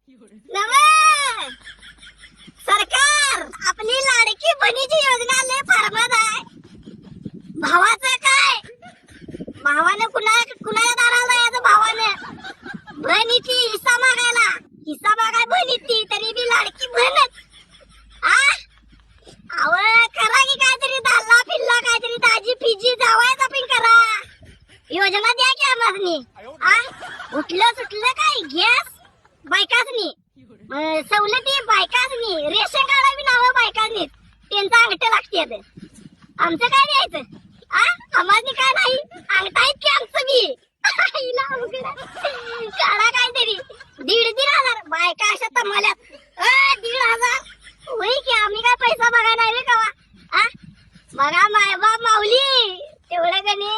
नवे सरकार आपली लाडकी बहिणीची योजना लय फार्मात आहे. भावाचं काय, भावाने कुणाच्या दाराला यायचं, भावाने बहिणीची हिस्सा मागाय बहिणीची, तरी बी लाडकी बहीणच. अव करा की काहीतरी, दाल्ला फिल्ला काहीतरी, ताजी फिजी जावायचा पण करा, योजना द्या की आम्हासनी. उठलं सुटलं काय, गॅस बायकासनी, सवलती बायकासनी, रेशन कार्ड बी नाव बायकासनी, त्यांचं अंगठं लागते. आमचं काय द्यायचं? आम्हासनी काय नाही, अंगठाईत की आमचं बी. काढा काहीतरी 1,500 बायका अशा तमाल्यात. 1,500 होई की, आम्ही काय पैसा बघा नाही कवा. बघा मायबाप माऊली तेवढं गणे